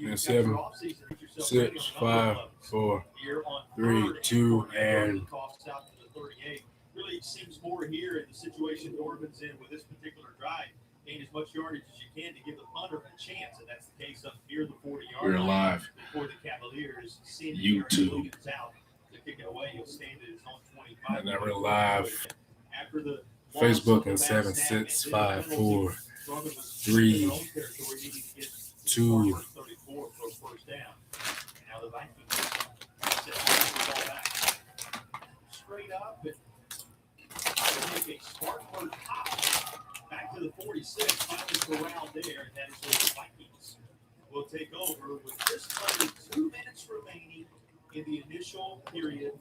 And 7, 6, 5, 4, 3, 2, and really seems more here in the situation Norman's in with this particular drive. Gain as much yardage as you can to give the punter a chance, and that's the case up near the 40-yard we're line live. before the Cavaliers send YouTube. it out to kick it away. He'll stand at his own 25. And now we're live. After the Facebook in 7, 6, 5, 4, 3, 2. 34 for a first down. Now the Vikings set the ball back straight up and make a Spartanburg hop back to the 46. Finally corralled there, and that is where the Vikings will take over with just under 2 minutes remaining in the initial period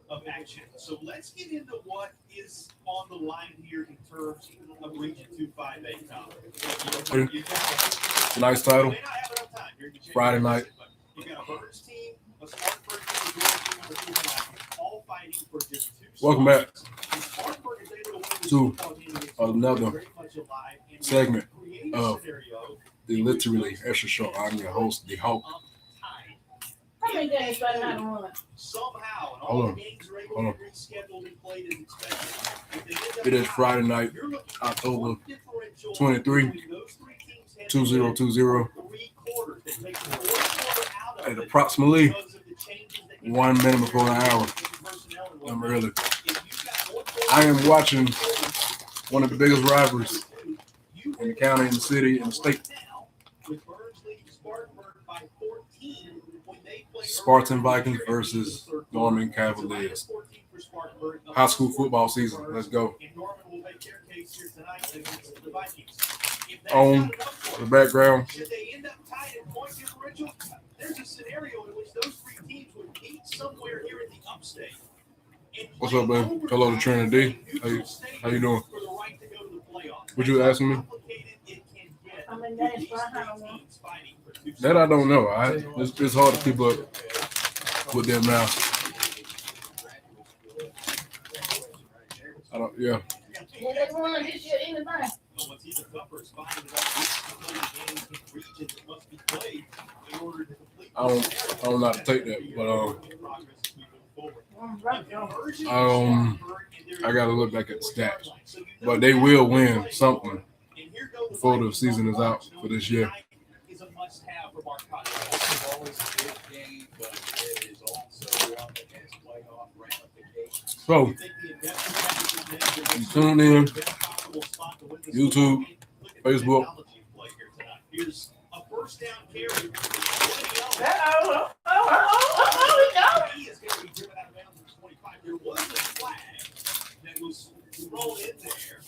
of action. So let's get into what is on the line here in terms of Region 2-5A, Tom. Tonight's title, Friday night. You got a Birds team, a Spartanburg team, all fighting for just 2 Welcome back Spartanburg is able to to another segment of the Literally Extra Show. I'm your host, The Hope. How many games right now to run? Somehow, and Hold all on. the games are able Hold on. to be rescheduled and played as expected. If they end up It is tied, Friday night, you're looking at October one differential 23, between those 3 teams heading 2020, 3 quarters. They take the 4th quarter out of at it approximately because of the changes that you 1 minute before the hour. personnel and I'm whatnot. early. If you've got one I am watching one of the biggest rivalries in the county, in the city, in the state. With Burns leading Spartanburg by 14 when they play Spartan Vikings versus Norman Cavaliers. High school football season. Let's go. On the background, Should they end up tied in point differential, there's a scenario in which those 3 teams would meet somewhere here in the upstate. what's up, man? Hello to Trinity D. How you doing? For the right to go to the playoffs. What you asking me? Complicated it can get How many with games these right now 3 to run? teams fighting for 2 That I don't know. It's hard to keep up with them now. I don't. Yeah. Will they run this year anything? But what's even tougher is finding out how many games in regions that must be played in order to complete I don't know how to take that, but I gotta look back at the stats. But they will win something before the season is out for this year. Is a must-have for Mark Cotton. Always a big game, but it is also one that has playoff ramifications. So you tune in, YouTube, Facebook. Here's a first down carry. Oh, He is going to be driven out of bounds at 25. There was a flag that was thrown in there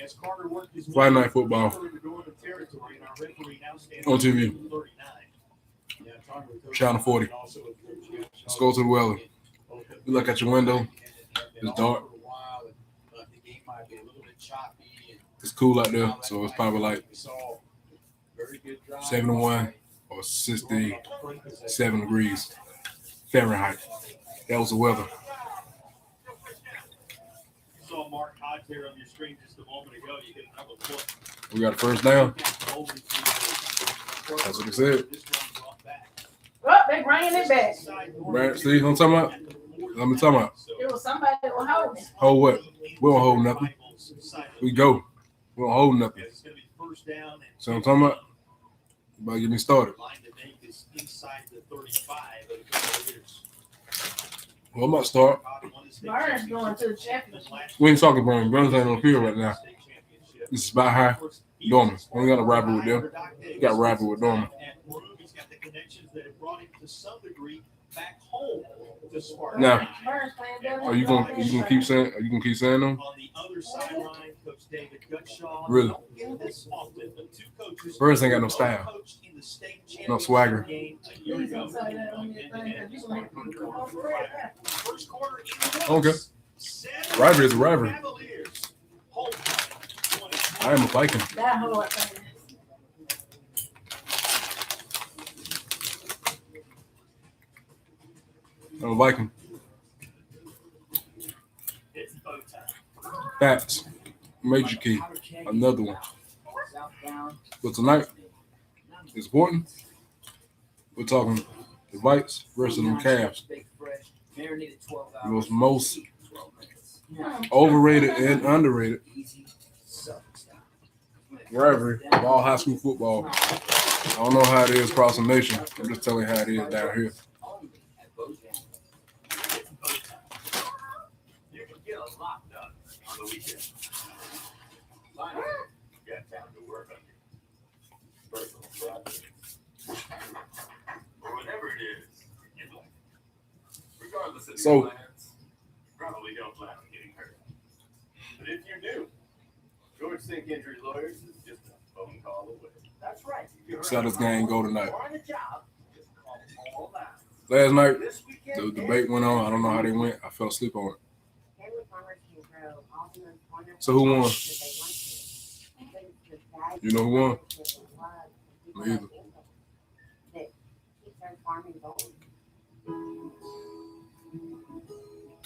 as Carter worked his way Friday night football into Northern territory, and our referee now stands on TV. 39. Channel 40. Let's go to the weather. You look at your window. It's dark. It's cool out there, so it's probably like 71 or 67 degrees Fahrenheit. That was the weather. Saw Mark Hodge on your screen just a moment ago. You get another look. We got a first down. That's what it said. oh, they bringing it back. Right, see what I'm talking about? Let me talk about. It was somebody that was holding. Hold what? We don't hold nothing. We go. We don't hold nothing. It's going to be first down. See what I'm talking about? You better get me started. Line to make is inside the 35 of the Cavaliers. Well, I'm about to start. Burns going to the championship. We ain't talking about Burns ain't on the field right now. This is by high. Dorman. We ain't got a rivalry with them. We got a rivalry with Dorman. He's got the connections that have brought him to some degree back home to Sparta. Now, Burns playing better. are you gonna keep saying? Are you gonna keep saying them? On the other sideline, Coach David Gutshaw. Really? Don't get this often, but 2 coaches. Burns ain't got no style. coached in the state No swagger. championship game a year Please ago. don't say that on your thing, 'cause you gonna have to go over it. First quarter in the Okay. books. 7 Rivalry is a rivalry. Cavaliers. Hold I am a Viking. That whole thing. I'm a Viking. It's bow time. Facts. Major key. Another one. But tonight, It's important. We're talking the Vikes versus them Cavs. It was most overrated and underrated rivalry of all high school football. I don't know how it is across the nation. I'm just telling you how it is down here. You can get a lot done on the weekend. Finally, you got time to work on your personal project. Or whatever it is in life. Regardless of your plans, probably don't plan on getting hurt. But if you're new, George Sink Injury Lawyers is just a phone call away. That's right. See how this game go tonight. On a job, just call all that. Last night, This weekend, the debate went on. I don't know how they went. I fell asleep on it. So who won? You know who won? Me either.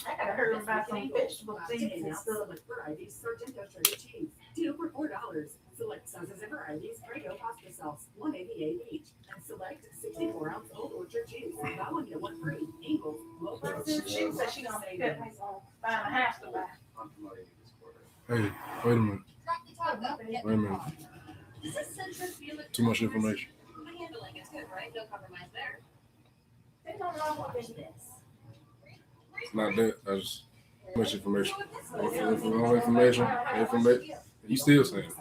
I gotta hear about some vegetable seeds and stuff. Varieties, Sargento shredded cheese, 2 for $4. Select sizes and varieties, Prego pasta sauce, $1.88 each, and select 64-ounce Old Orchard cheese. Buy one get one free. Ingles, low price. She said she gonna cut me some, find a house to buy. I'm promoting this quarter. Hey, wait a minute. Wait a minute. Too much information. My handling is good, right? No compromise there. They don't know what it is. Not that. That's too much information. Wrong information. Information. You still saying?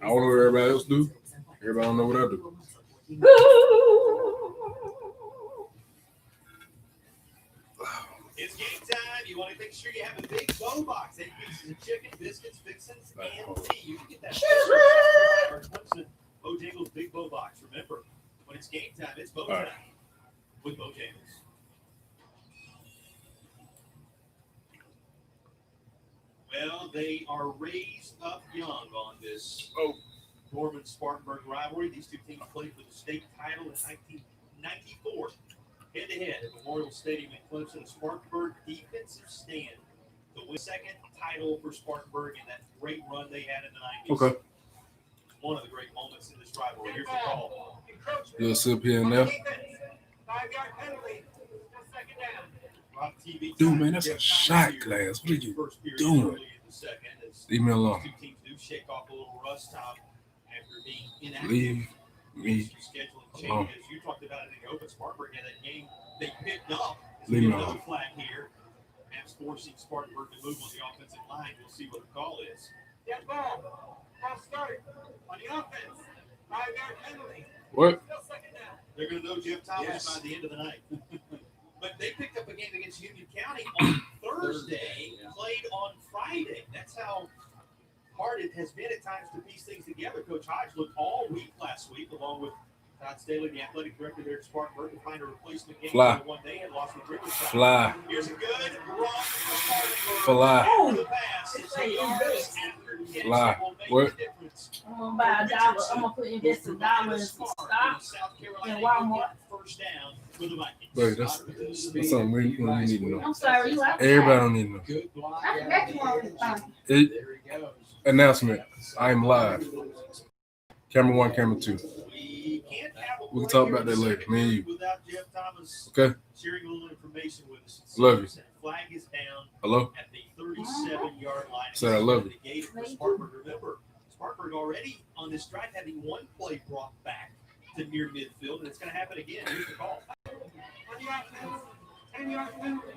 I don't know what everybody else do. Everybody don't know what I do. It's game time. You want to make sure you have a big bow box. 8 pieces of chicken, biscuits, fixins, and tea. You can get that. Bojangles Big Bow Box. Remember, when it's game time, it's bow time with Bojangles. Well, they are raised up young on this Norman-Spartanburg rivalry. These two teams played for the state title in 1994. Head-to-head at Memorial Stadium in Clemson, Spartanburg defensive stand to win second title for Spartanburg in that great run they had in the 90s. Okay. One of the great moments in this rivalry. Here's the call. You'll sit here now. 5-yard penalty. Second down. TV Dude, man, that's a shot glass. What are you doing? Leave me alone. Two teams do shake off a little rust time after being inactive. Leave me Scheduling alone. changes. You talked about it in the open. Spartanburg had that game they picked up. Leave me Another alone. flag here. That's forcing Spartanburg to move on the offensive line. We'll see what the call is. Get ball. False start on the offense. 5-yard penalty. What? Second down. They're going to know Jeff Thomas Yes. by the end of the night. But they picked up a game against Union County on Thursday, played on Friday. That's how hard it has been at times to piece things together. Coach Hodge looked all week last week, along with Todd Staley, the athletic director there at Spartanburg, to find a replacement game Fly. for the one they had lost with Riverside. Fly. Here's a good run for Spartanburg. Fly. After the pass, it's a yard after catch Fly. that will make What? the difference. I'm gonna buy $1. I'm gonna invest $1 in some stock in Walmart. First down for the Vikings. Wait, that's something we need to know. I'm sorry, you have Everybody don't need to know. Good block. I forgot you wanted to find. It, There he goes. announcement. I am live. Camera 1, camera 2. We can't have a We can talk about player that later, me and you. without Jeff Thomas Okay? sharing a little information with us. Love you. Flag is down Hello? at the 37-yard line. Said I love you. The gate for Spartanburg. Remember, Spartanburg already on this drive having one play brought back to near midfield, and it's going to happen again. Here's the call. 10-yard penalty.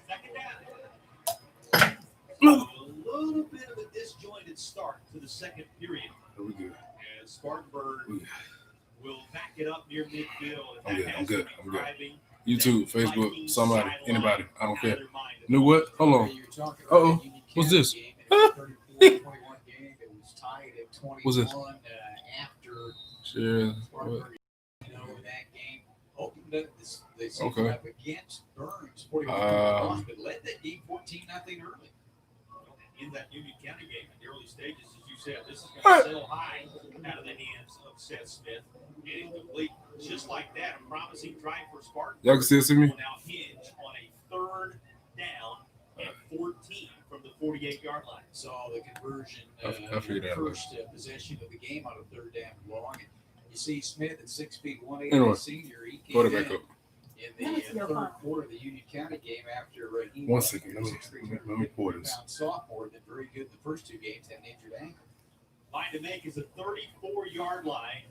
Second down. A little bit of a disjointed start to the second period. Are we good? And Spartanburg will back it up near midfield. I'm good, I'm good, I'm good. Driving YouTube, Facebook, somebody, anybody. I don't care. their mind. Knew what? Hold on. You're talking Uh-oh. about Union What's County this? game, and it's a 34-21 game. It was tied at 21 What's this? after Share. Spartanburg, that game opened up the season Okay. up against Burns, 41 loss, but led that game 14-0 early. In that Union County game in the early stages, as you said, this is going to sail high out of the hands of Seth Smith. And incomplete. Just like that, a promising drive for Spartanburg. Y'all can still see me? Will now hinge on a third down and 14 from the 48-yard line. Saw the conversion I figured that first possession of the game on a third down and long. And you see Smith at 6 feet 180, Anyway, senior. He put came it back in up. in the third quarter of the Union County game after he 1 was second. a Let me pour this. 6'3" sophomore. Been very good the first two games. Had an injured ankle. Line to make is the 34-yard line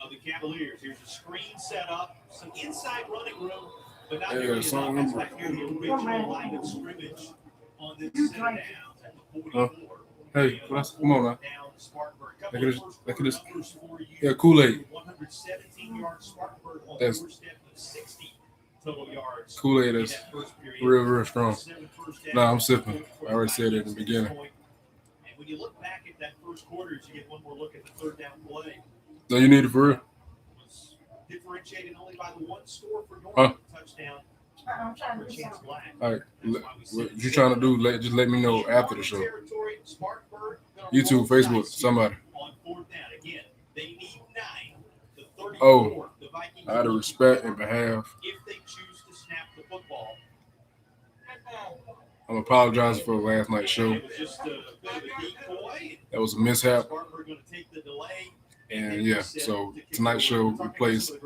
of the Cavaliers. Here's a screen set up, some inside running room, but not nearly enough. That's back here the original line of scrimmage on this set of downs at the 44. Hey, come on now. Look at this. Yeah, Kool-Aid. 117-yard Spartanburg on That's- the doorstep of 60 total yards. Kool-Aid is real strong. Nah, I'm sipping. I already said it in the beginning. And when you look back at that first quarter, you get one more look at the third down play. No, you need it for real. Was differentiated only by the one score for Norman touchdown I'm trying for to do Chance something. Black. All right. That's why we see What you trying to do? Just let me know after the show. territory, Spartanburg, gonna YouTube, roll Facebook, dice somebody. on fourth down. Again, they need 9. The 34, Oh, the Vikings Out of will respect and behalf, if they choose to snap the football. I'm apologizing for last night's show. It was just a bit of a decoy. That was a mishap. Spartanburg going to take the delay. And yeah, so tonight's show replaced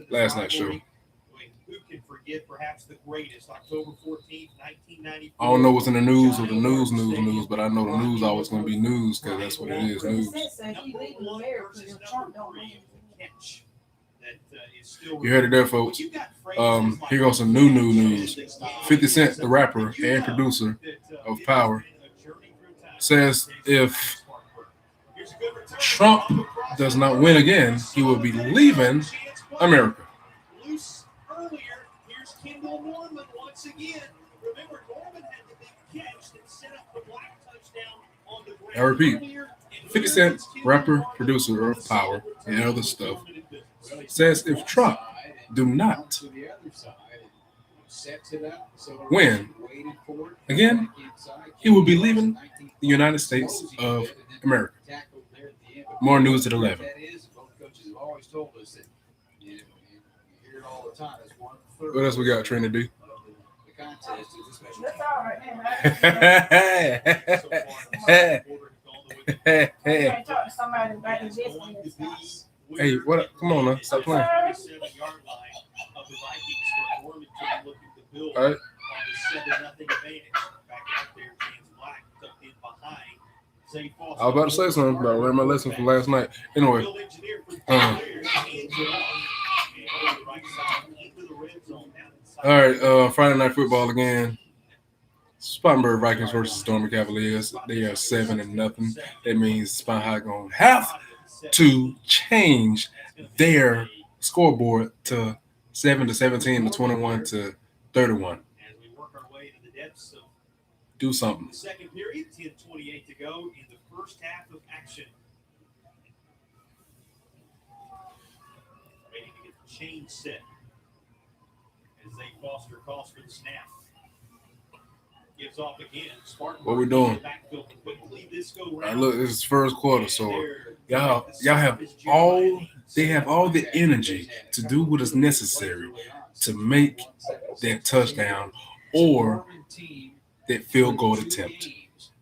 last night's show. Who can forget perhaps the greatest October 14th, 1994? I don't know what's in the news or the news, but I know the news always going to be news because that's what it is, news. You heard it there, folks. Here goes some new news. 50 Cent, the rapper and producer of Power, says if Trump does not win again, he will be leaving America. Loose earlier. Here's Kendall Norman once again. Remember, Norman had the big catch that set up the Black touchdown on the ground. I repeat, earlier. 50 Cent, rapper, producer of Power, and other stuff, says if Trump do not win again, he will be leaving the United States of America. More news at 11. What else we got, Trinity? That's all right, man. I can't talk to somebody about this business. Hey, what? Come on now, stop playing. All right. I was about to say something, but I learned my lesson from last night. Anyway, all right, Friday Night Football again. Spartanburg Vikings versus Stormy Cavaliers. They are 7-0. That means Spartanburg going to have to change their scoreboard to 7-17 to 21 to 31. Do something. The second period, 10:28 to go in the first half of action. Waiting to get the chain set as they Foster calls for the snap. Gives off again. Spartan What we doing? backfield quickly this go All right, round. look, this is first quarter, so y'all have all the energy to do what is necessary to make that touchdown or that field goal attempt.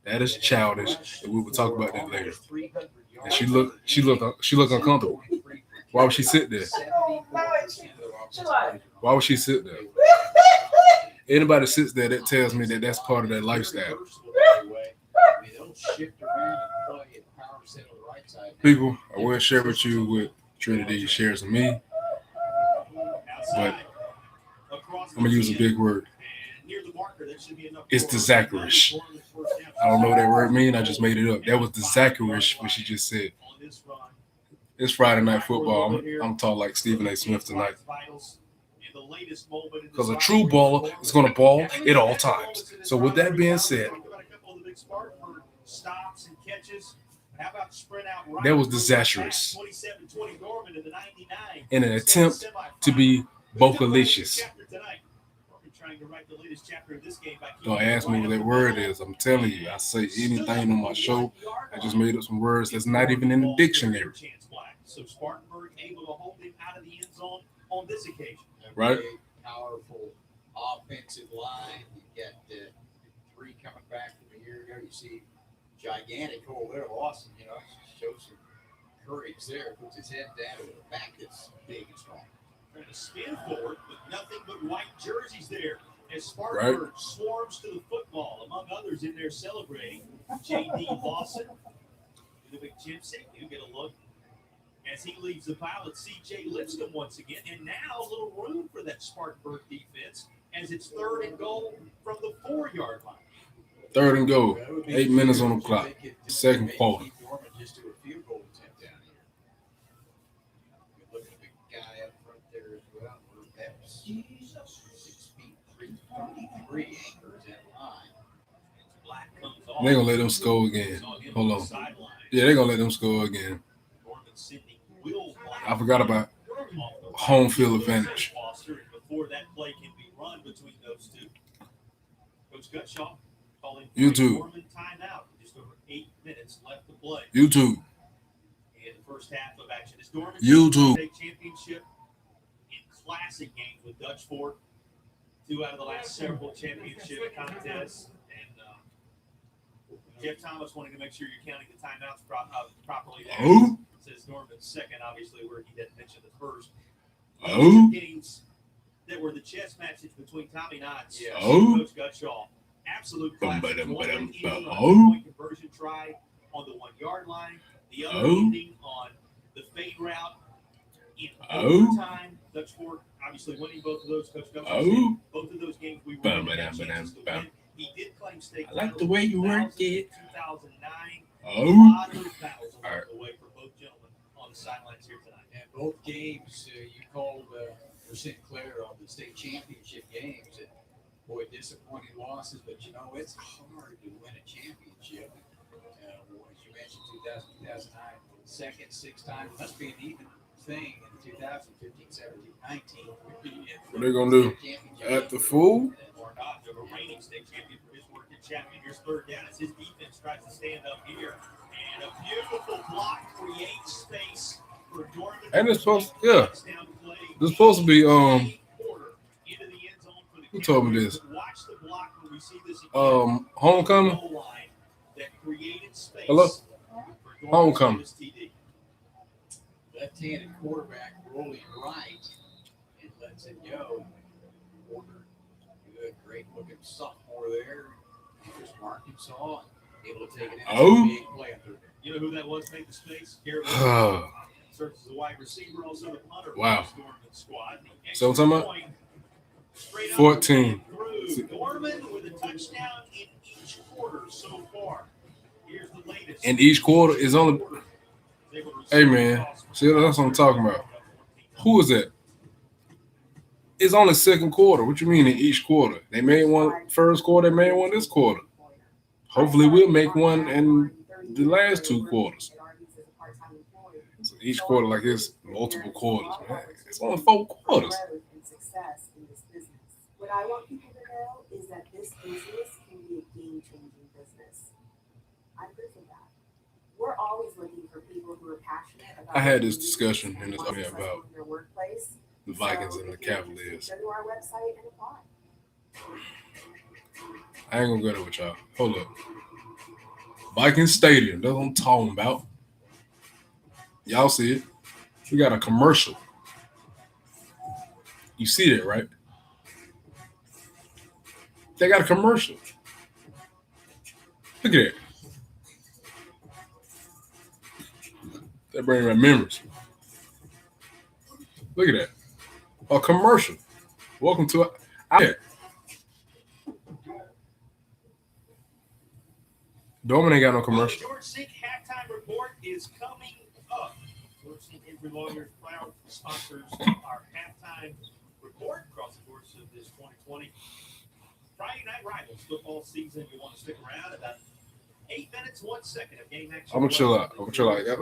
That is childish, and we will talk about that later. And she look uncomfortable. Why would she sit there? Why would she sit there? Anybody sits there, that tells me that that's part of their lifestyle. People, I will share with you what Trinity shares with me, but I'm gonna use a big word. It's disastrous. I don't know what that word means. I just made it up. That was disastrous what she just said. It's Friday Night Football. I'm talking like Stephen A. Smith tonight. Because a true baller is going to ball at all times. So with that being said, that was disastrous in an attempt to be vocalicious. Don't ask me what that word is. I'm telling you, I say anything on my show. I just made up some words that's not even in the dictionary. So Spartanburg able to hold him out of the end zone on this occasion. Right? Powerful offensive line. You got 3 coming back from a year ago. You see gigantic hole there, Lawson, shows some courage there, puts his head down with a back that's big and strong. Trying to spin forward, but nothing but white jerseys there. As Spartanburg swarms to the football, among others in there celebrating. J.D. Lawson, the big gypsy, you get a look as he leads the pilot, C.J. Lipscomb once again. And now a little room for that Spartanburg defense as it's 3rd and goal from the 4-yard line. 3rd and goal. 8 minutes on the clock. Second quarter. Norman just do a field goal attempt down here. Good looking big guy up front there as well. That's 6 feet 3 anchors at line. They're going to let them score again. Hold on. Yeah, they're going to let them score again. I forgot about home field advantage. Before that play can be run between those two. Coach Gutshaw calling YouTube. Norman timeout. Just over 8 minutes left to play. YouTube. In the first half of action, is Norman YouTube. State championship in classic games with Dutch Fork. 2 out of the last several championship contests. And Jeff Thomas wanting to make sure you're counting the timeouts properly. Oh. Says Norman's second, obviously, where he didn't mention the first. Oh. Games that were the chess matches between Tommy Knotts and Oh. Coach Gutshaw. Absolute classic. One ending on a Oh. point conversion try on the 1-yard line. The other Oh. ending on the fade route in Oh. overtime. Dutch Fork obviously winning both of those. Coach Gutshaw Oh. said both of those games we Bam, won. bam, bam, bam. He did claim state I like titles the way you in work 2000, it. 2009. A Oh. lot of battles along All right. the way for both gentlemen on the sidelines here tonight. And both games you called for Sinclair on the state championship games. And boy, disappointing losses, but it's hard to win a championship. As you mentioned, 2000, 2009, second, 6 times. Must be an even thing in 2015, 17, 19. What they gonna do? At the full? Or not, the reigning state champion for his work in champion. Here's 3rd down as his defense tries to stand up here. And a beautiful block creates space for Norman. And it's supposed This is supposed to be who told me this? Watch the block when we see this Homecoming. That created space. Hello? For Homecoming. TD. Left-handed quarterback rolling right and lets it go. Porter, good, great looking sophomore there. Here's Arkansas, able to take it in. Oh. Big play on 3rd down. You know who that was? Made the space. Garrett Oh. serves as a wide receiver, also the punter. Wow. For the Norman squad. The So what I'm talking about? point, straight up 14. through. Norman with a touchdown in each quarter so far. Here's the latest. And each quarter is only. Hey man, see that's what I'm talking about. Who is that? It's only second quarter. What you mean in each quarter? They made one first quarter. They made one this quarter. Hopefully we'll make one in the last 2 quarters. So each quarter like it's multiple quarters, man. It's only 4 quarters. What I want people to know is that this business can be a game-changing business. I'm proof of that. We're always looking for people who are passionate about. I had this discussion in this area about their workplace. the Vikings and the Cavaliers. Go to our website and apply. I ain't gonna go there with y'all. Hold up. Vikings Stadium. That's what I'm talking about. Y'all see it? We got a commercial. You see that, right? They got a commercial. Look at that. That brings back memories. Look at that. A commercial. Welcome to Dorman ain't got no commercial. George Sink halftime report is coming up. George Sink Injury Lawyers proud sponsors our halftime report across the course of this 2020 Friday Night Rivals football season. You want to stick around about 8 minutes, 1 second of game action. I'm gonna chill out.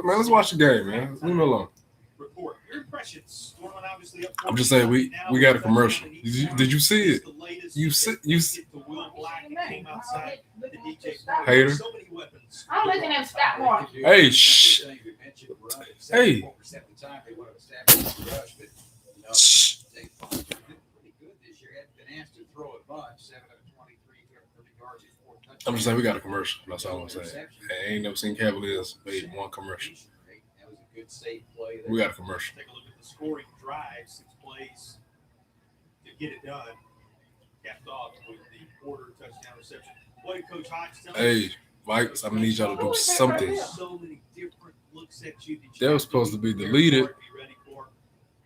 Man, let's watch the game, man. Leave me alone. Report your impressions. Obviously up I'm just saying we got a commercial. Did you see it? You see Hater. I'm looking at Scott Moore. Hey, shh. Hey. Shh. Pretty good this year. Hadn't been asked to throw it much. 7 of 23, 230 yards, 4 touchdowns. I'm just saying we got a commercial. That's all I'm saying. I ain't never seen Cavaliers made one commercial. That was a good safe play. We got a commercial. Take a look at the scoring drive, 6 plays to get it done. Capped off with the quarter touchdown reception. What did Coach Hodge tell us? Hey, Mike, I'm gonna need y'all to do something. So many different looks at you That was supposed to be deleted. Be ready for,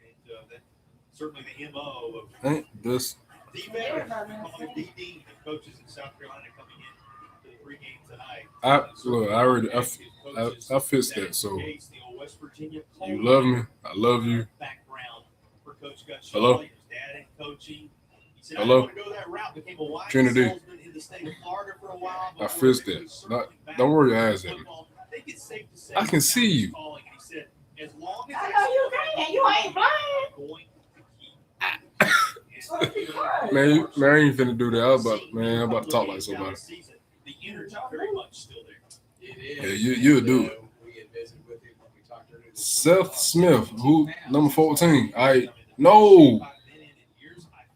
and that's certainly the MO of Ain't this? D-Bear, calling DD, the coaches in South Carolina coming in to the pregame tonight. I fixed that. So you love me, I love you. Background for Coach Gus. Hello? His dad in coaching. He said, Hello? I want to go that route. Became a wide Trinity. salesman in the state of Florida for a while. I fixed that. Don't worry your eyes at me. I think it's safe to say I can see you. calling, and he said, as long as I know you can. You ain't blind. going Man, I ain't finna do that. I'm about to talk like somebody. The energy very much still there. It is. Yeah, you'll do it. We had visited with him when we talked earlier this Seth Smith, who number 14. No. I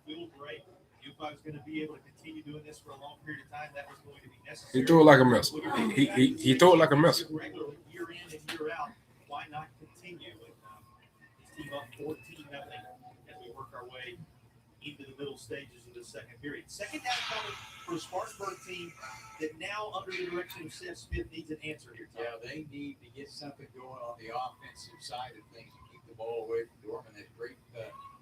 feel great. If I was going to be able to continue doing this for a long period of time, that was going to be necessary. He threw it like a mess. He threw it like a mess. Regularly, year in and year out, why not continue? And, his team up 14-0 as we work our way into the middle stages of the second period. Second down coming for a Spartanburg team that now, under the direction of Seth Smith, needs an answer here. Yeah, they need to get something going on the offensive side of things to keep the ball away from Dorman. That great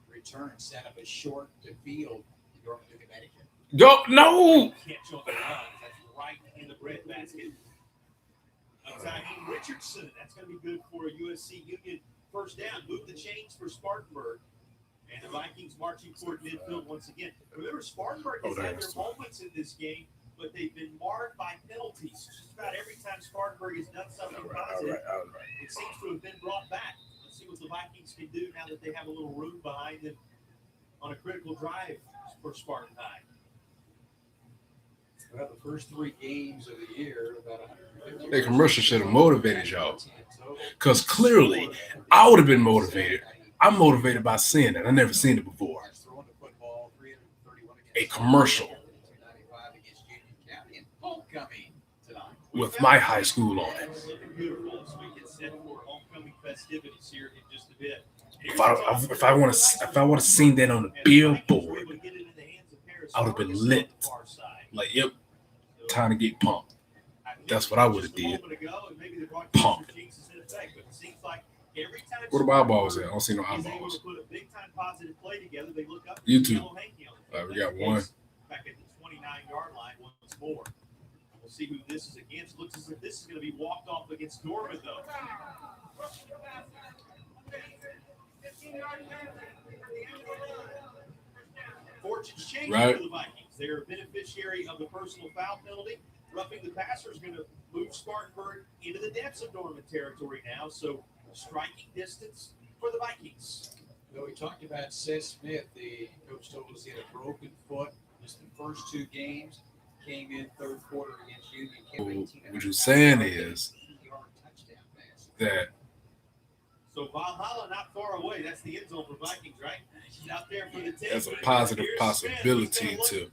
return set up a short to field. Dorman took advantage of it. Go, no. Catch on the run. That's right in the breadbasket. Tyheem Richardson. That's going to be good for a USC Union first down. Move the chains for Spartanburg. And the Vikings marching toward midfield once again. Remember, Spartanburg has had their moments in this game, but they've been marred by penalties. Just about every time Spartanburg has done something positive, it seems to have been brought back. Let's see what the Vikings can do now that they have a little room behind them on a critical drive for Spartan High. Well, the first 3 games of the year, about 150. That commercial should have motivated y'all. Because clearly, I would have been motivated. I'm motivated by seeing it. I never seen it before. A commercial with my high school on it. If I would have seen that on the billboard, I would have been lit. Like, yep, time to get pumped. That's what I would have did. Pumped. Where the eyeballs at? I don't see no eyeballs. YouTube. We got one. Back at the 29-yard line once more. We'll see who this is against. Looks as if this is going to be walked off against Norman, though. Fortunes changing for the Vikings. They're a beneficiary of the personal foul penalty. Roughing the passer is going to move Spartanburg into the depths of Norman territory now. So striking distance for the Vikings. Well, we talked about Seth Smith. The coach told us he had a broken foot. Just the first 2 games. Came in third quarter against Union. What you're saying is that. So Valhalla not far away. That's the end zone for Vikings, right? She's out there for the 10. There's a positive possibility to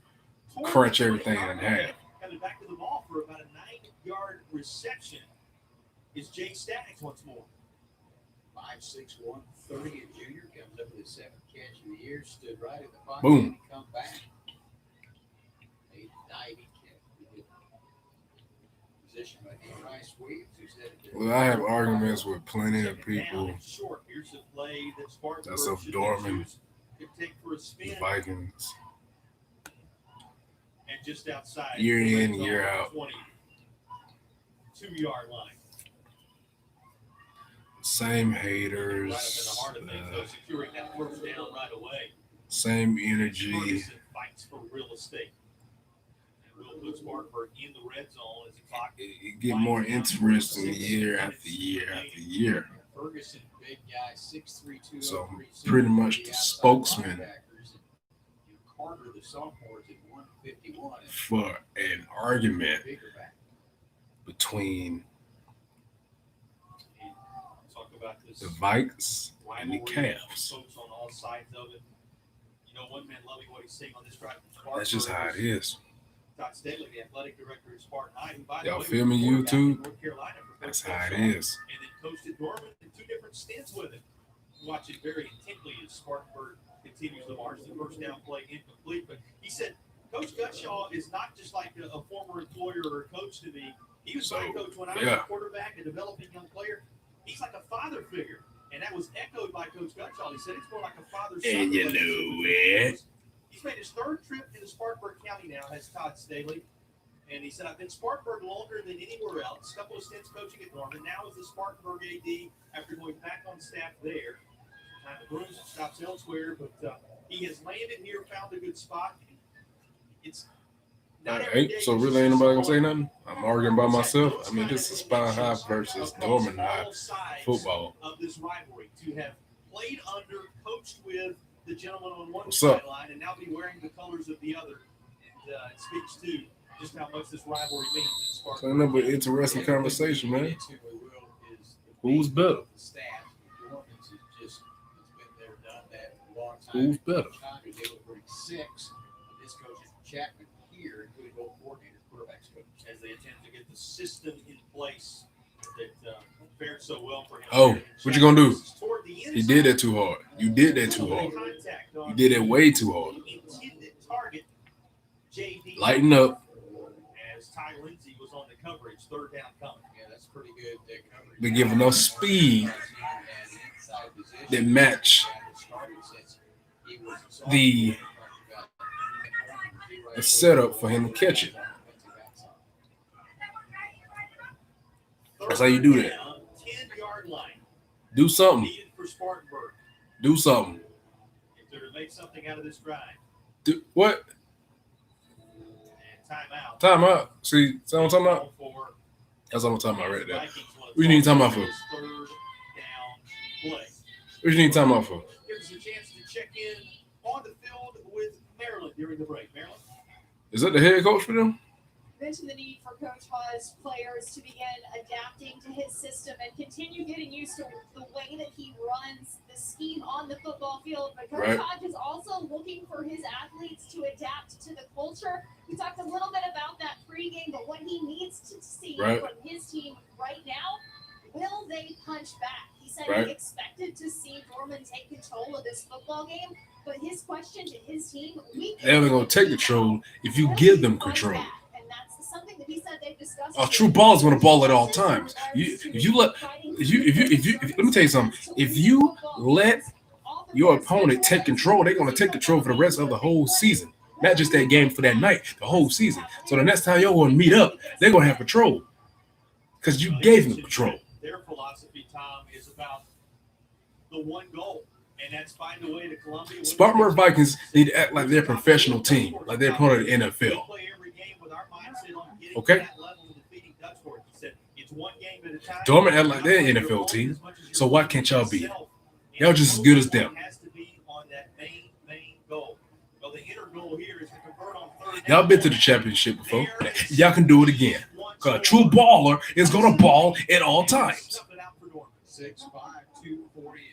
crunch everything in half. Coming back to the ball for about a 9-yard reception is Jay Staggs once more. 5'6", 130, a junior, comes up with his 7th catch of the year, stood right at the pocket. Boom. And come back. A diving catch. Position by Rice Williams, who's headed there. Well, I have arguments with plenty of people Here's a play that Spartanburg that's of Dorman, take for a spin. the Vikings, And just outside. year in, year out. 22-yard line. Same Right up in the haters, heart of things, though, securing that first down right away. same energy. Ferguson fights for real estate. And will put Spartanburg in the red zone as the clock. It get more interesting year after year after year. Ferguson, big guy, 6'3", 203. So pretty much the spokesman Carter, the sophomore, is at 151. for an argument between Talk about this the Vikes and the rivalry, Cavs. folks on all sides of it. You know, one man loving what he's saying on this drive. That's just how it is. Todd Staley, the athletic director at Spartan High, who, by the Y'all way, feel me, was quarterback in YouTube? North Carolina for That's Coach how it Shaw, is. and then coached at Norman in 2 different stints with him. Watch it very intently as Spartanburg continues to march. The first down play incomplete, but he said Coach Gutshaw is not just like a former employer or a coach to me. He was my coach when I was a quarterback, a developing young player. He's like a father figure, and that was echoed by Coach Gutshaw. He said it's more like a father-son. And you know it. He's made his 3rd trip into Spartanburg County now, has Todd Staley. And he said, I've been Spartanburg longer than anywhere else. A couple of stints coaching at Norman. Now is the Spartanburg AD after going back on staff there. Kind of grows and stops elsewhere, but he has landed here, found a good spot. It's not every day So really ain't nobody gonna say nothing? I'm arguing by myself. I mean, this is Spine High versus Norman High football. Of this rivalry, to have played under, coached with the gentleman on one What's up? sideline and now be wearing the colors of the other. And it speaks to just how much this rivalry means. So another interesting conversation, man. Who's better? Who's better? This coach is Chapman here, including both coordinators, quarterbacks coach. As they attempt to get the system in place that fared so well for him. Oh, what you gonna do? He did that too hard. You did that too hard. You did it way too hard. Lighten up. As Ty Lindsey was on the coverage, 3rd down coming. Yeah, that's pretty good coverage. They give enough speed that match the setup for him to catch it. That's how you do that. 10-yard line. Do something. Needed for Spartanburg. Do something. If they're to make something out of this drive. Do what? And timeout. Timeout. See, that's what I'm talking about? That's what I'm talking about right there. What you need time out for? 3rd down play. What you need time out for? Gives us a chance to check in on the field with Maryland during the break. Maryland? Is that the head coach for them? Mentioned the need for Coach Ha's players to begin adapting to his system and continue getting used to the way that he runs the scheme on the football field. But Coach Hodge is also looking for his athletes to adapt to the culture. We talked a little bit about that pregame, but what he needs to see from his team right now, will they punch back? He said he expected to see Norman take control of this football game, but his question to his team, they're only going to take control if you give them control. Something that he said they've discussed. A true ball is going to ball at all times. Let me tell you something. If you let your opponent take control, they're going to take control for the rest of the whole season, not just that game for that night, the whole season. So the next time y'all going to meet up, they're going to have control because you gave them control. Their philosophy, Tom, is about the one goal, and that's find a way to Columbia. Spartanburg Vikings need to act like they're a professional team, like they're part of the NFL. Okay? Dorman act like they're an NFL team, so why can't y'all be it? Y'all just as good as them. Y'all been to the championship before. Y'all can do it again. Because a true baller is going to ball at all times.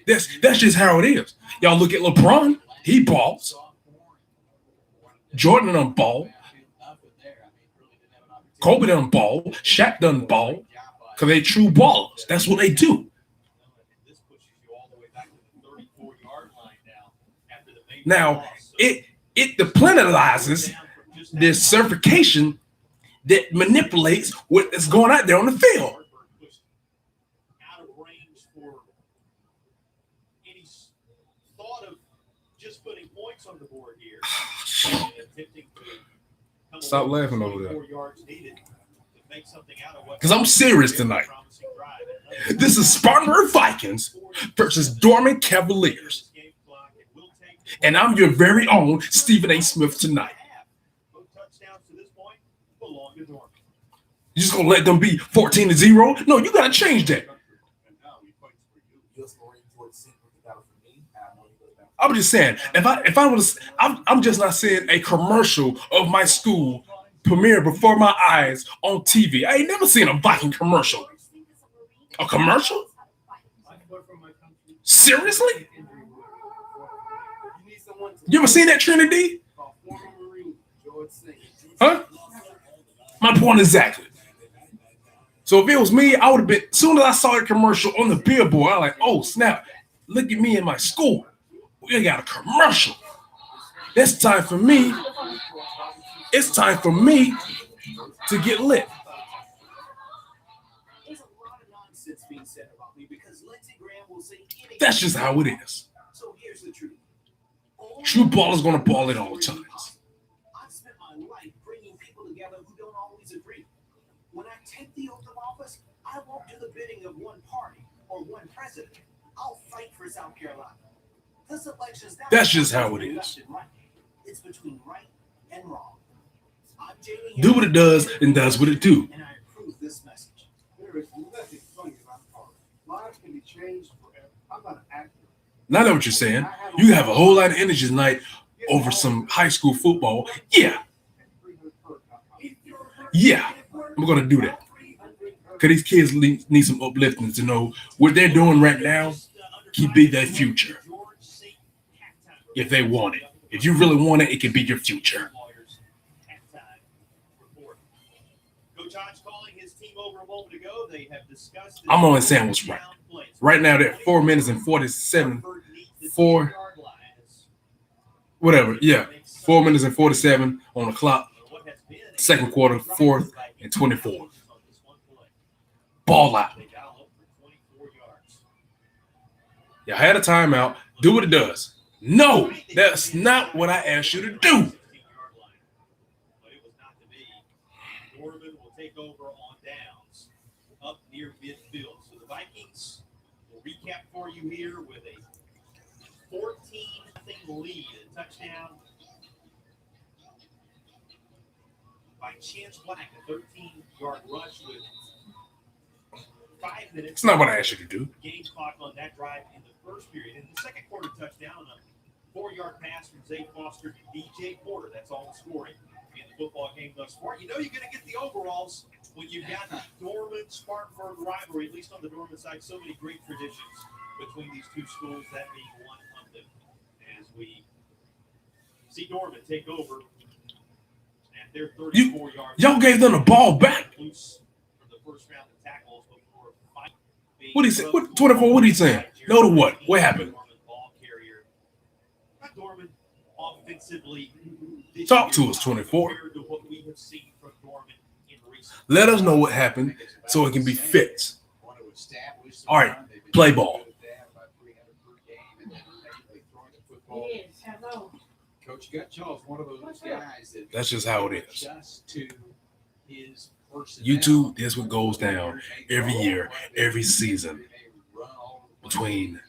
That's just how it is. Y'all look at LeBron. He balls. Jordan done ball. Kobe done ball. Shaq done ball. Because they true ballers. That's what they do. Now, it deplanetizes this certification that manipulates what is going out there on the field. Out of range for any thought of just putting points on the board here. Stop laughing over there. Because I'm serious tonight. This is Spartanburg Vikings versus Dorman Cavaliers. And I'm your very own Stephen A. Smith tonight. You just gonna let them be 14-0? No, you gotta change that. I'm just saying, if I was, I'm just not seeing a commercial of my school premiere before my eyes on TV. I ain't never seen a Viking commercial. A commercial? Seriously? You ever seen that, Trinity? Huh? My point exactly. So if it was me, I would have been. As soon as I saw a commercial on the billboard, I was like, "Oh snap! Look at me in my school. We got a commercial. It's time for me. It's time for me to get lit." There's a lot of nonsense being said about me because Lindsey Graham will say anything. That's just how it is. So here's the truth. True ballers gonna ball at all times. I've spent my life bringing people together who don't always agree. When I take the oath of office, I won't do the bidding of one party or one president. I'll fight for South Carolina. This election's not That's just how it between is. left and right. It's between right and wrong. I'm Jamie Do what it does and does what it do. and I approve this message. There is nothing funny about art. Lives can be changed forever. I'm not an actor. Now I know what you're saying. You have a whole lot of energy tonight over some high school football. Yeah, yeah, I'm gonna do that. Cause these kids need some uplifting to know what they're doing right now can be their future. If they want it. If you really want it, it can be your future. Coach Hodge calling his team over a moment ago. They have discussed. I'm only saying what's right. Right now they're 4 minutes and 47. 4 whatever. Yeah. 4 minutes and 47 on the clock. Second quarter, 4th and 24. Ball out. Y'all had a timeout. Do what it does. No, that's not what I asked you to do. But it was not to be. Norman will take over on downs up near midfield. So the Vikings will recap for you here with a 14-0 lead. A touchdown by Chance Black, a 13-yard rush with 5 minutes. It's not what I asked you to do. Game clock on that drive in the first period. In the second quarter touchdown on a 4-yard pass from Zay Foster to DJ Porter. That's all the scoring in the football game thus far. You know you're going to get the overalls when you've got the Dorman-Spartanburg rivalry, at least on the Dorman side. So many great traditions between these two schools, that being one of them. As we see Dorman take over at their 34-yard. Y'all gave them the ball back. Loose from the first round of tackles before being What he said? What 24? What are you saying? No to what? What happened? Ball carrier. Dorman offensively. Talk to us, 24. compared to what we have seen from Dorman in recent Let us know what happened so it can be fixed. All right, play ball. Yes, hello. Coach Gutshall is one of those guys that That's just how it is. adjusts to his YouTube, this what goes down every year, every season between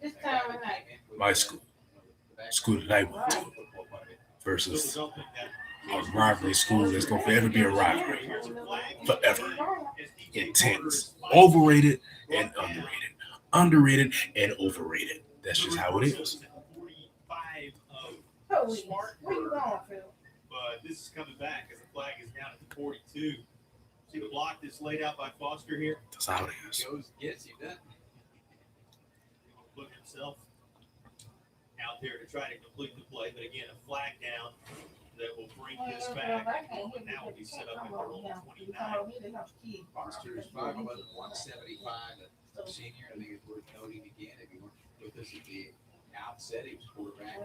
This time of night. my school that I went to, versus a rivalry school that's going to forever be a rivalry. Forever. Intense. Overrated and underrated. Underrated and overrated. That's just how it is. 45 of Oh, where you going, Phil? but this is coming back as the flag is down at the 42. See the block that's laid out by Foster here? That's how it is. gets him, doesn't He'll put himself out there to try to complete the play, but again, a flag down that will bring this back. And now will be set up at their own 29. Foster is 5'11", 175, a senior. I think it's worth noting again, if you weren't with us at the outset, he was quarterback.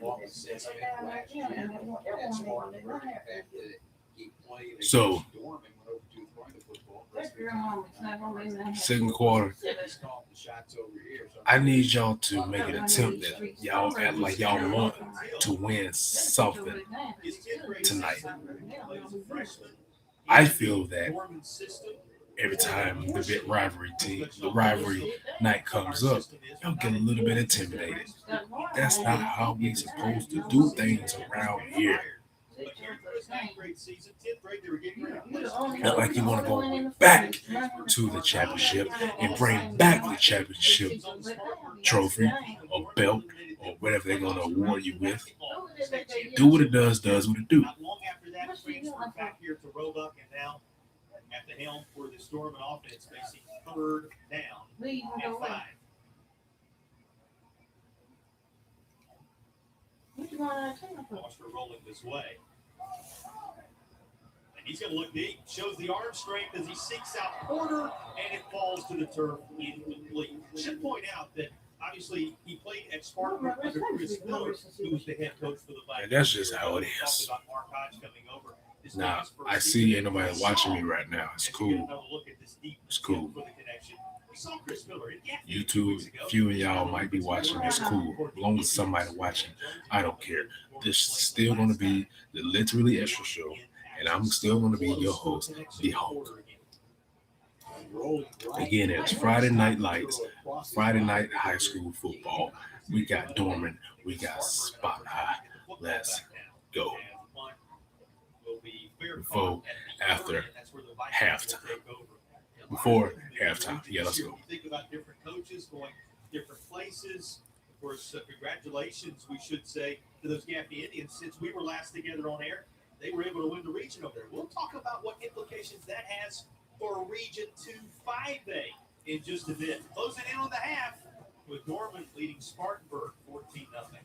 Along with Seth Smith last year. That's smart for the fact that he played against So, Dorman, went over to throwing the football. Second quarter, He's calling the shots over here. So I need y'all to make an attempt that y'all act like y'all want to win something tonight. I feel that every time the rivalry night comes up, y'all get a little bit intimidated. That's not how we supposed to do things around here. Not like you want to go back to the championship and bring back the championship trophy or belt or whatever they're going to award you with. Do what it does what it do. Not long after that, transfer back here to Roebuck, and now at the helm for the Storm and offense facing third down and 5. Foster rolling this way. He's going to look deep. Shows the arm strength as he seeks out Porter, and it falls to the turf incomplete. Should point out that obviously he played at Spartanburg under Chris Miller, who was the head coach for the Black. And that's just how it is. Nah, I see ain't nobody watching me right now. It's cool. It's cool. YouTube, a few of y'all might be watching. It's cool. As long as somebody watching, I don't care. This is still going to be the Literally Extra Show, and I'm still going to be your host, The Hulk. Again, it's Friday Night Lights, Friday Night High School Football. We got Dorman, we got Spotlight. Let's go. Before halftime. Yeah, let's go. Think about different coaches going different places. Of course, congratulations, we should say, to those Gaffney Indians. Since we were last together on air, they were able to win the region over there. We'll talk about what implications that has for Region 2 5A in just a bit. Closing in on the half with Norman leading Spartanburg 14-0.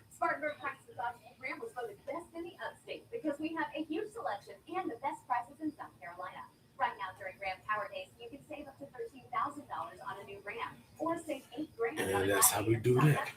Spartanburg Prices Auction Program was voted best in the upstate because we have a huge selection and the best prices in South Carolina. Right now during Ram Power Days, you can save up to $13,000 on a new Ram or save $8,000 on a And that's how we do that.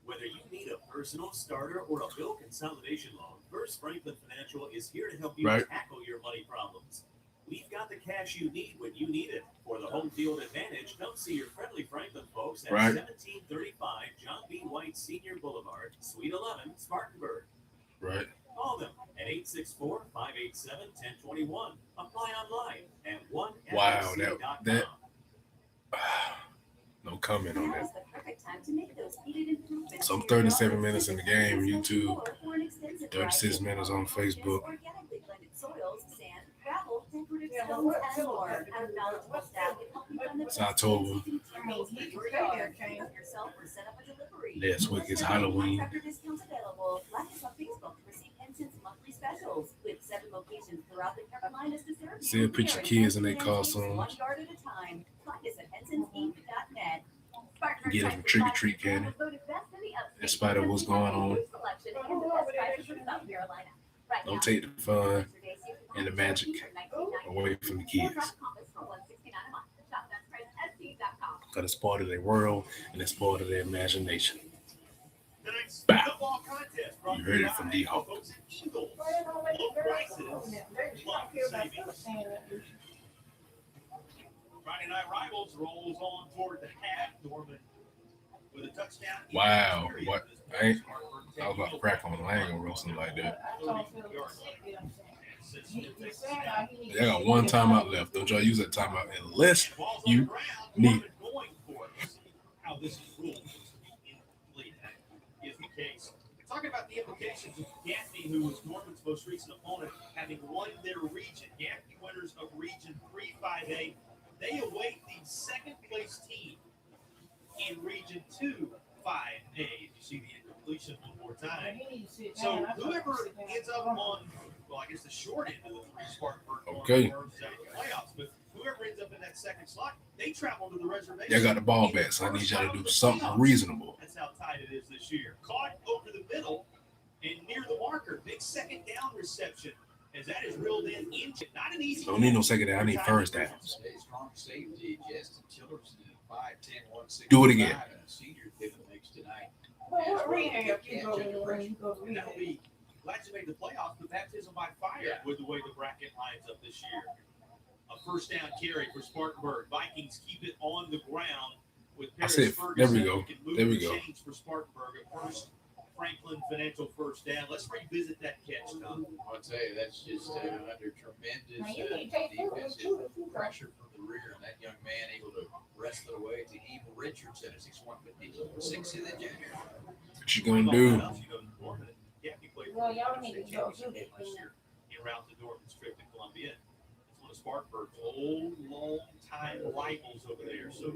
Whether you need a personal starter or a bill consolidation loan, First Franklin Financial is here to help you tackle your money problems. We've got the cash you need when you need it. For the home field advantage, come see your friendly Franklin folks at 1735 John B. White Senior Boulevard, Suite 11, Spartanburg. Right. Call them at 864-587-1021. Apply online at 1 Wow, that no comment on that. So I'm 37 minutes in the game, YouTube. 36 minutes on Facebook. It's October. Last week is Halloween. Still put your kids in their costumes. Get them trick-or-treat candy. In spite of what's going on. Don't take the fun and the magic away from the kids. Because it's part of their world and it's part of their imagination. Bow. You heard it from D Hawk. Friday Night Rivals rolls on toward the half. Norman with a touchdown. Wow, what? I was about to crack on. I ain't gonna roast them like that. They got one timeout left. Don't y'all use that timeout unless you need it. How this is ruled is the case. Talking about the implications of Gaffney, who was Norman's most recent opponent, having won their region. Gaffney winners of Region 3 5A. They await the second place team in Region 2 5A. You see the incompletion one more time. So whoever ends up on, well, I guess the short end of the three Spartanburg playoffs, but whoever ends up in that second slot, they travel to the reservation. Y'all got the ball back, so I need y'all to do something reasonable. That's how tight it is this year. Caught over the middle and near the marker. Big second down reception. As that is reeled in, not an easy. Don't need no second down. I need first downs. Do it again. That'll be glad you made the playoffs, but baptism by fire with the way the bracket lines up this year. A first down carry for Spartanburg. Vikings keep it on the ground with Paris Ferguson. There we go. There we go. For Spartanburg at first. Franklin Financial first down. Let's revisit that catch, Tom. I'll tell you, that's just under tremendous defensive pressure from the rear. And that young man able to wrest it away to Evil Richardson at 6'1", in the junior. What you gonna do? Yeah, he played Well, y'all need to go last year en route to Norman's trip to Columbia. It's one of Spartanburg's old, long-time rivals over there. So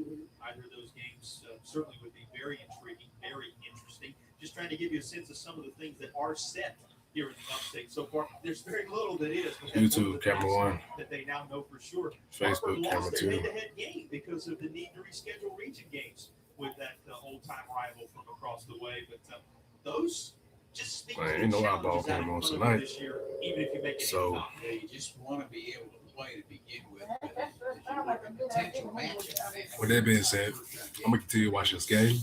either of those games certainly would be very intriguing, very interesting. Just trying to give you a sense of some of the things that are set here in the upstate so far. There's very little that is. YouTube, camera one. That they now know for sure. Facebook, camera two. Head-to-head game because of the need to reschedule region games. with that old-time rival from across the way. But those just speak Man, to ain't the no eyeball challenges out game in on front of tonight. you this year, even if you make it So- tough. Yeah, you just want to be able to play to begin with. But as you look at potential matchups, With that being said, I'm gonna continue to watch this game. And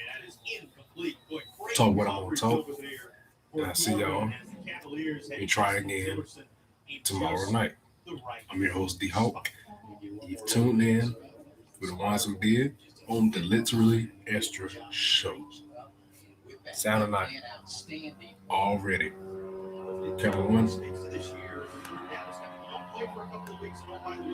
that is incomplete. Boy, great Talk what I'm gonna coverage talk. over there And I'll see y'all as the Cavaliers and had try Justin again Tillerson in tomorrow just night. the right I'm your host, D Hawk. you You've tuned in for the ones who did on the Literally Extra Show. Sound night outstanding. already. Camera one. States this year. Dallas, you don't play for a couple of weeks. And oh, by the way,